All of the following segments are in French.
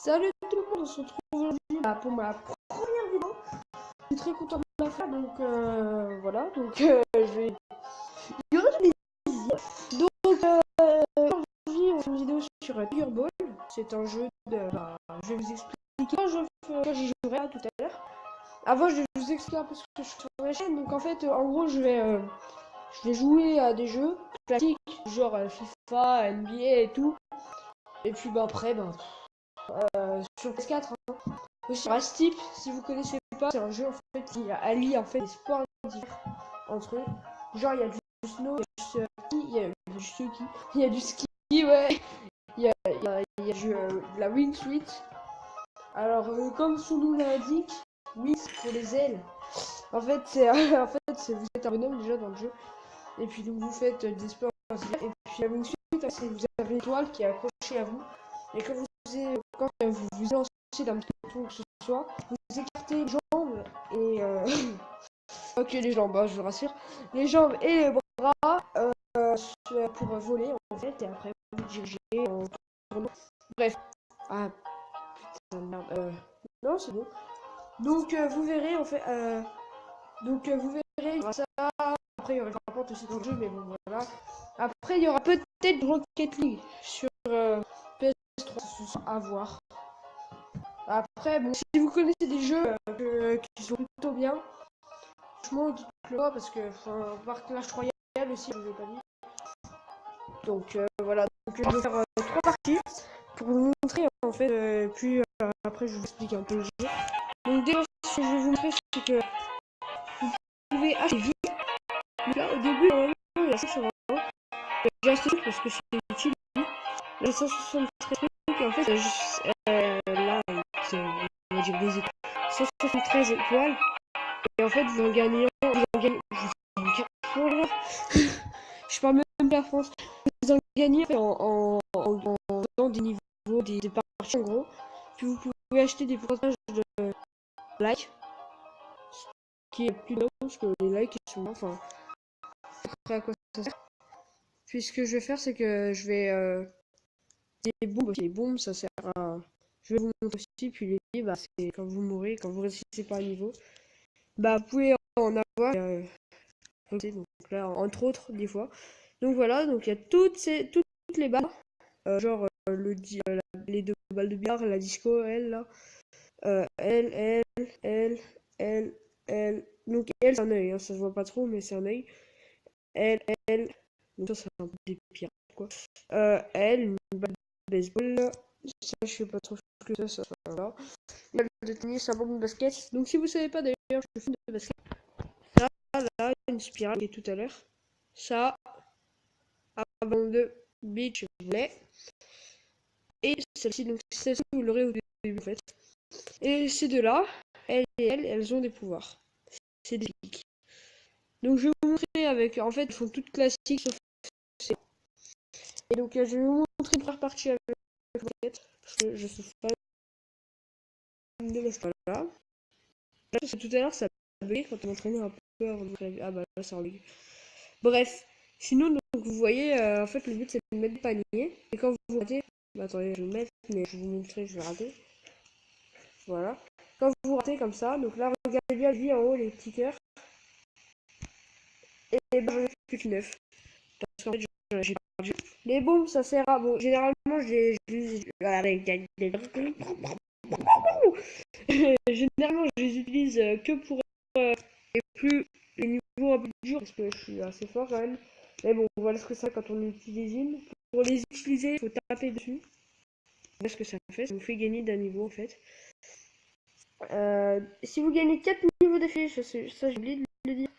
Salut tout le monde, on se retrouve aujourd'hui pour ma première vidéo. Je suis très content de la faire, donc voilà, donc je vais... Il y aura du plaisir. Donc aujourd'hui, on fait une vidéo sur Tiger Ball. C'est un jeu de... je vais vous expliquer quand j'y jouerai tout à l'heure. Avant, je vais vous expliquer un peu ce que je fais sur la chaîne. Donc en fait, en gros, je vais jouer à des jeux classiques, genre FIFA, NBA et tout. Et puis bah après, sur PS4, aussi Rastip, si vous connaissez pas, c'est un jeu en fait qui allie en fait des sports différents entre eux. Genre il y a du snow, il y a du ski, il y a du ski, ouais, il y a de la wingsuit. Alors comme son nom l'indique, wings pour les ailes. En fait c'est vous êtes un bonhomme déjà dans le jeu. Et puis donc vous faites des sports différents. Et puis la wingsuit, c'est vous avez une étoile qui est accrochée à vous. Et quand vous vous lancez d'un petit tour que ce soit, vous écartez les jambes et ok les jambes, je vous rassure, les jambes et les bras pour voler en fait et après vous dirigez en tournant. Bref, ah putain de merde, non c'est bon. Donc vous verrez en fait, vous verrez, il y aura ça. Après il y aura Farpoint aussi dans le jeu, mais bon voilà. Après il y aura peut-être Rocket League sur PS3, ce sera à voir. Après, bon, si vous connaissez des jeux qui sont plutôt bien, franchement, dites-le moi parce que, enfin, par Clash Royale aussi, je vous ai pas dit. Donc voilà, donc je vais faire 3 parties pour vous montrer en fait, puis après je vous explique un peu le jeu. Donc déjà, ce que je vais vous montrer, c'est que vous pouvez acheter vie. Donc là, au début, normalement, il y a 520 euros. J'ai acheté parce que c'est utile. Là, 173 trucs, et en fait, là, on va dire des étoiles. 173 étoiles. Et en fait, oh là, je parle même pas France. Vous en gagnez en faisant des niveaux, des parties en gros. Puis vous pouvez acheter des pourcentages de likes, qui est plus drôle parce que les likes ils sont moins. Enfin, après à quoi ça sert. Puis ce que je vais faire, c'est que je vais des bombes. Les bombes, ça sert à. Je vais vous montrer aussi. Puis les vies, c'est quand vous mourrez, quand vous réussissez pas un niveau. Vous pouvez en avoir. Donc là, entre autres, des fois. Donc voilà, donc il y a toutes les balles. Genre les deux balles de billard, la disco, elle, là. Elle, elle. Donc elle, c'est un œil, hein, ça se voit pas trop, mais c'est un œil. Elle. Donc ça, c'est un peu des pirates, quoi. Elle, une balle de baseball. Ça, je sais pas trop ce que ça soit là. Une balle de tennis, un ballon de basket. Donc si vous savez pas d'ailleurs, je fais de basket. Là, une spirale qui est tout à l'heure. Ça, avant de beach volley. Et celle-ci, donc celle-ci, vous l'aurez au début en fait. Et ces deux-là, elles ont des pouvoirs. C'est des flics. Donc je vais vous montrer avec, en fait, elles sont toutes classiques sauf c'est. Et donc je vais vous montrer une première partie avec la roquette, parce que je sais pas de la là. Là, parce que tout à l'heure ça a bugué quand on m'entraînait un peu avant de... Ah bah là ça a bugué. Bref. Sinon, donc, vous voyez, en fait, le but c'est de mettre le panier. Et quand vous ratez, attendez, je vais le mettre, mais je vais vous montrer, je vais rater. Voilà. Quand vous ratez comme ça, donc là, regardez bien lui en haut, les petits cœurs. Et j'en ai plus que 9. Parce qu'en fait, j'ai perdu. Les bombes, ça sert à. Bon, généralement, généralement, je les utilise que pour les niveaux un peu durs, parce que je suis assez fort quand même. Mais bon, voilà ce que c'est quand on utilise une. Pour les utiliser, il faut taper dessus. Voilà ce que ça fait, ça vous fait gagner d'un niveau en fait. Si vous gagnez 4 niveaux d'affilée, ça j'ai oublié de le dire.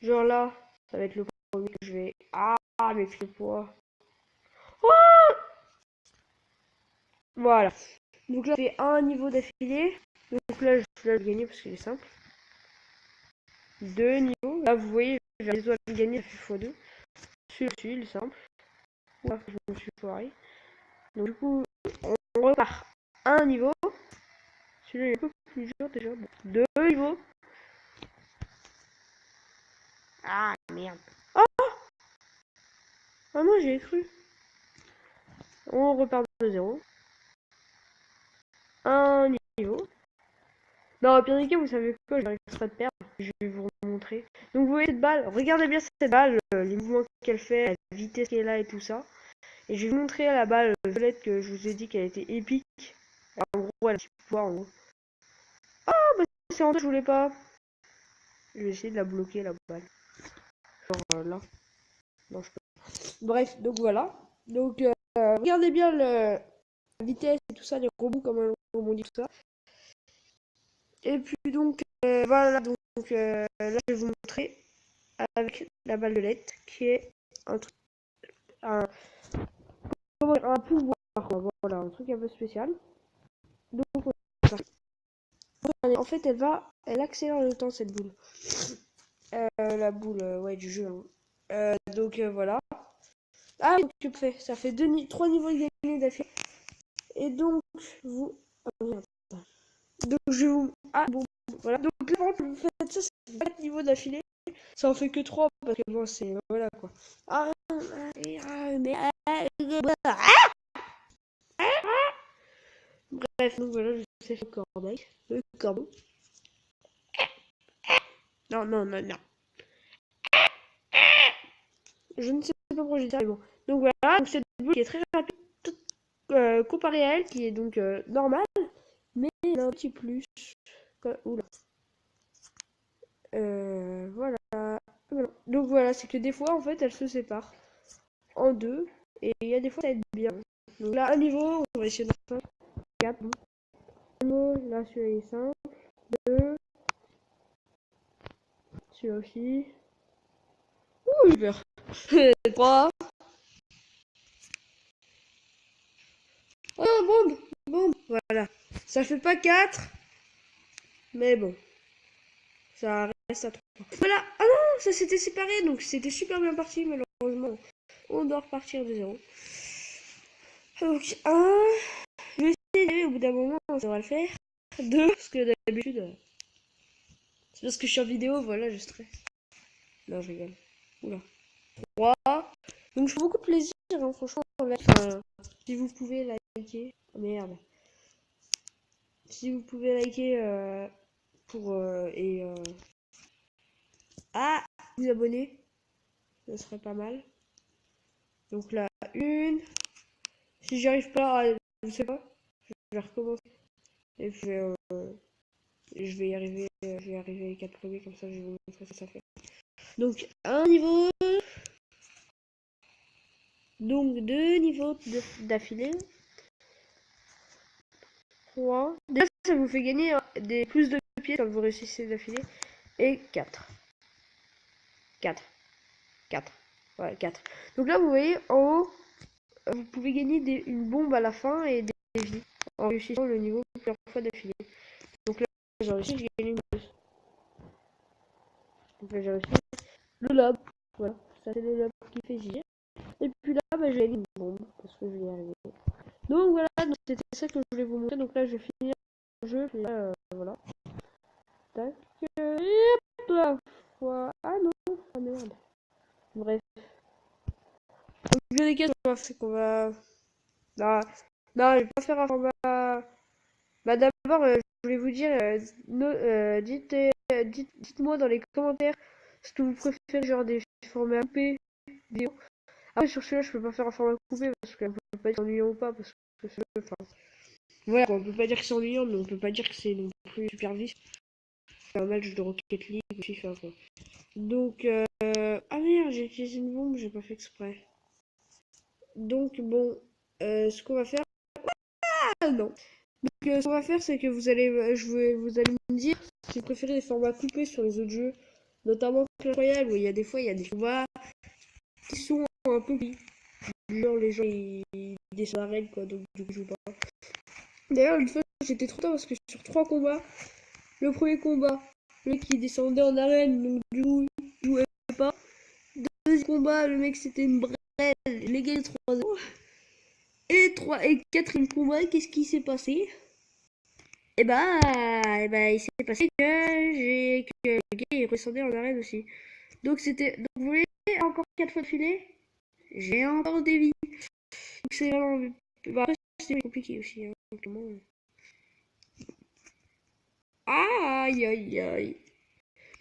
Genre là, ça va être le premier que je vais. Ah, mais le poids. Oh, voilà. Donc là, j'ai un niveau d'affilée. Donc là, je vais gagner parce qu'il est simple. 2 niveaux. Là, vous voyez, j'ai les doigts de gagner, ça fait x2. Celui-ci, il est simple. Là, je me suis foiré. Donc du coup, on repart un niveau. Celui-là, il est un peu plus dur déjà. 2 niveaux. Ah, merde. Oh, ah non, j'ai cru. On repart de 0. un niveau. Non, au pire des cas, vous savez quoi, je vais exprès de perdre. Je vais vous montrer. Donc vous voyez cette balle, regardez bien cette balle, les mouvements qu'elle fait, la vitesse qu'elle a et tout ça. Et je vais vous montrer la balle violette que je vous ai dit qu'elle était épique. En gros, elle a un petit pouvoir en gros. Ah bah c'est en deux, je voulais pas. Je vais essayer de la bloquer la balle. Genre là. Non, je peux. Bref, donc voilà. Donc regardez bien la vitesse et tout ça, les robots, comment elles rebondissent, tout ça. Et puis donc voilà, donc là je vais vous montrer avec la balle de LED qui est un truc, un pouvoir, voilà, un truc un peu spécial. Donc en fait elle accélère le temps cette boule. La boule ouais du jeu. Hein. Donc voilà. Ah donc tu fais, ça fait 3 niveaux gagnés d'affilée. Et donc vous, donc je vous, ah bon voilà. Donc là par contre vous faites ça, c'est 4 niveaux d'affilée. Ça en fait que 3 parce que bon c'est voilà quoi. Ah, mais bref, donc voilà, je sais faire corbeille. Le corbeau. Non, non, non, non. Je ne sais pas pourquoi j'ai dit ça, mais bon. Donc voilà, donc cette boule qui est très rapide, comparée à elle, qui est donc normale, mais elle a un petit plus. Oula. Voilà. Donc voilà, c'est que des fois, en fait, elle se sépare en deux, et il y a des fois, ça aide bien. Donc là, un niveau, on va essayer de faire 4. Bon. Un niveau, là, celui-là est 5. 2. Celui-là aussi. Ouh, j'ai peur. 3. Oh, bombe! Bombe! Voilà. Ça fait pas 4, mais bon. Ça reste à 3. Voilà! Ah non! Ça s'était séparé, donc c'était super bien parti, malheureusement. On doit repartir de 0. Donc, 1. Je vais essayer, au bout d'un moment, ça devrait le faire. 2. Parce que d'habitude, c'est parce que je suis en vidéo, voilà, je stresse. Non, je rigole. Oula. 3. Donc, je fais beaucoup de plaisir, hein, franchement. Enfin, si vous pouvez liker. Oh, merde. Si vous pouvez liker pour ah, vous abonner, ce serait pas mal. Donc là, une. Si j'y arrive pas, je sais pas, je vais recommencer. Et puis je vais y arriver, je vais arriver les 4 premiers, comme ça je vais vous montrer ce que ça fait. Donc un niveau, donc 2 niveaux d'affilée. 3. Déjà ça vous fait gagner des plus de pieds quand vous réussissez d'affilée. Et 4. 4. 4. Ouais, 4. Donc là vous voyez en haut, vous pouvez gagner une bombe à la fin et des vies en réussissant le niveau plusieurs fois d'affilée. Donc là j'ai réussi, j'ai gagné une plus. Donc là j'ai réussi le lob. Voilà, ça c'est le lob qui fait gire. Et puis là bah, j'ai gagné une bombe parce que je vais y arriver. Donc voilà, c'était ça que je voulais vous montrer. Donc là je vais finir le jeu. Puis là, voilà. Tac. Hop là. Ah non, ah merde. Bref. Donc le des cas, c'est qu'on va. Non, non, je vais pas faire un format. Bah d'abord, je voulais vous dire, dites-moi dans les commentaires ce que vous préférez, genre des formats coupés, vidéo. Après sur celui-là, je peux pas faire un format coupé parce qu'on peut pas dire ennuyant ou pas, parce que enfin, voilà, on peut pas dire que c'est ennuyant, mais on peut pas dire que c'est non plus super vif. C'est un match de Rocket League ou FIFA quoi. Donc, ah merde, j'ai utilisé une bombe, j'ai pas fait exprès. Donc bon, ce qu'on va faire, ah non. Donc, ce qu'on va faire, c'est que vous allez me dire si vous préférez les formats coupés sur les autres jeux, notamment Clash Royale, où il y a des fois, il y a des combats qui sont un peu coupés. Genre, les gens, ils descendent la règle, quoi, donc du coup, je joue pas. D'ailleurs, une fois, j'étais trop tard parce que sur 3 combats, le premier combat, le mec, il descendait en arène, donc du coup, il jouait pas. Deuxième combat, le mec, c'était une brêle, les gars, 3-0. Et quatrième combat, qu'est-ce qui s'est passé? Il s'est passé que le gars il redescendait en arène aussi. Donc donc vous voyez encore 4 fois de filet, j'ai encore des vies. Donc c'est vraiment, bah, après c'est compliqué aussi. Hein, Aïe, aïe, aïe.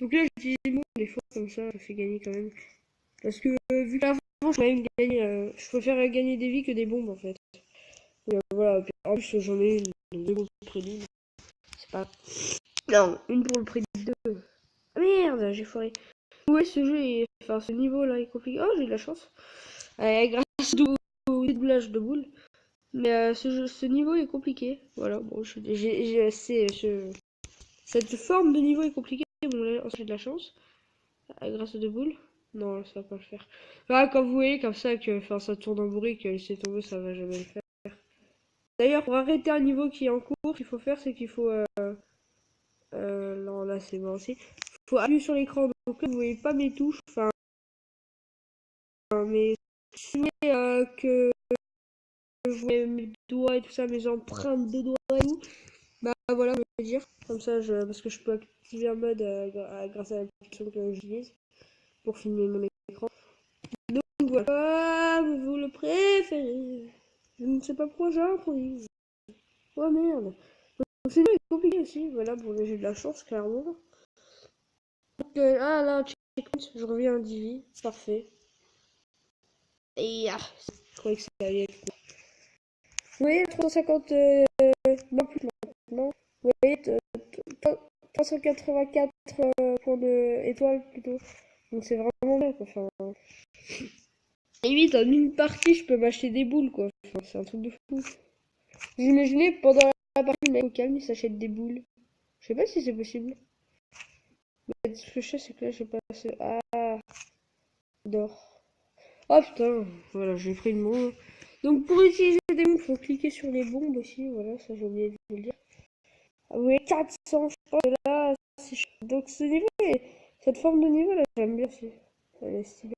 Donc là, j'utilise le monde des fois comme ça fait gagner quand même. Parce que vu qu'avant, je peux même gagner, je préfère gagner des vies que des bombes en fait. Voilà, puis en plus j'en ai une, deux bombes prix d'une. C'est pas. Non, une pour le prix de deux. Ah merde, j'ai foiré. Ouais, ce jeu est. Enfin, ce niveau là est compliqué. Oh, j'ai de la chance. Grâce au doublage de boules. Mais ce niveau est compliqué. Voilà, bon, j'ai assez. Cette forme de niveau est compliquée. Bon, là, j'ai de la chance. Grâce aux deux boules. Non, ça va pas le faire. Voilà, comme vous voyez, comme ça, que enfin, ça tourne en bourrique, que laisser tomber, ça va jamais le faire. D'ailleurs, pour arrêter un niveau qui est en cours, qu'il faut faire, c'est qu'il faut. Non, là, c'est bon aussi. Il faut appuyer sur l'écran. Donc là, vous voyez pas mes touches. Enfin, mais si vous voulez que je vois mes doigts et tout ça, mes empreintes de doigts et tout, bah voilà, me le dire. Comme ça, parce que je peux activer un mode grâce à l'application que j'utilise pour filmer mon écran. Donc voilà, vous le préférez. Je ne sais pas pourquoi j'ai appris. Oh merde. Donc c'est compliqué aussi. Voilà, bon, j'ai de la chance, clairement. Donc ah là, checkpoint, je reviens à Divi. Parfait. Et ah, je croyais que ça allait être court. Vous voyez, 350, non plus maintenant. Vous voyez, 384 points d'étoiles plutôt. Donc c'est vraiment bien quoi. Enfin, limite, en une partie, je peux m'acheter des boules quoi. Enfin, c'est un truc de fou. Vous imaginez, pendant la partie, le mec au calme, il s'achète des boules. Je sais pas si c'est possible. Mais ce que je sais, c'est que là, j'ai pas assez. Ah, d'or. Oh putain, voilà, j'ai pris une bombe. Donc pour utiliser des bombes, il faut cliquer sur les bombes aussi. Voilà, ça j'ai oublié de vous le dire. Ah oui, 400, je pense que là, donc ce niveau, cette forme de niveau là, j'aime bien aussi. Elle est stylée.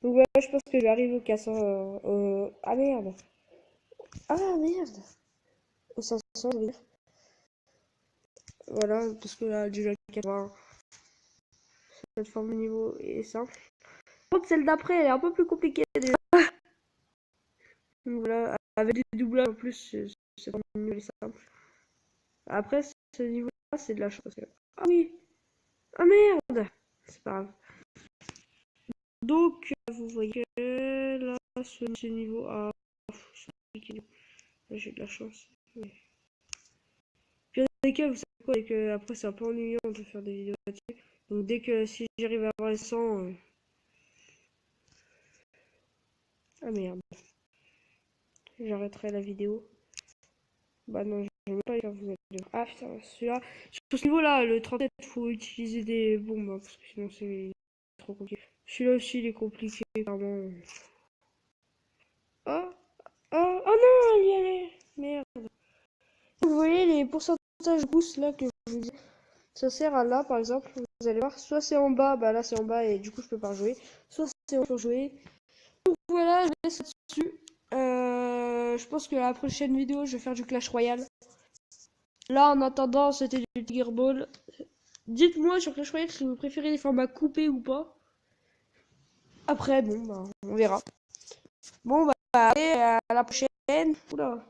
Donc voilà, je pense que j'arrive au 400. Ah merde. Ah merde. Au 500, je veux dire. Voilà, parce que là, déjà 80. Cette forme de niveau est simple. Par contre, celle d'après, elle est un peu plus compliquée déjà. Donc voilà, avec des doublages en plus, cette forme de niveau est simple. Après, ce niveau-là, c'est de la chance. Ah oui. Ah merde. C'est pas grave. Donc, vous voyez là, ce niveau. Ah, c'est compliqué. Là, j'ai de la chance. Mais... Puis, des cas, vous savez quoi, et que après, c'est un peu ennuyant de faire des vidéos là-dessus. Donc, dès que si j'arrive à avoir les 100. Ah merde. J'arrêterai la vidéo. Bah non, je ne vais pas les faire, vous allez voir. Ah putain, celui-là. Sur ce niveau-là, le 37, faut utiliser des bombes, hein, parce que sinon c'est trop compliqué. Celui-là aussi, il est compliqué, clairement. Oh, oh, oh non, elle y allait. Merde. Vous voyez les pourcentages boost là que je vous dis. Ça sert à là, par exemple, vous allez voir, soit c'est en bas, bah là c'est en bas et du coup je peux pas jouer. Soit c'est en haut pour jouer. Donc voilà, je laisse là-dessus. Je pense que la prochaine vidéo, je vais faire du Clash Royale. Là, en attendant, c'était du Tiger Ball. Dites-moi sur Clash Royale si vous préférez les formats coupés ou pas. Après, bon, bah, on verra. Bon, bah, allez, à la prochaine. Oula.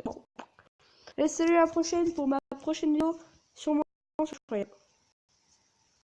Bon. Et salut à la prochaine pour ma prochaine vidéo sur mon Clash Royale.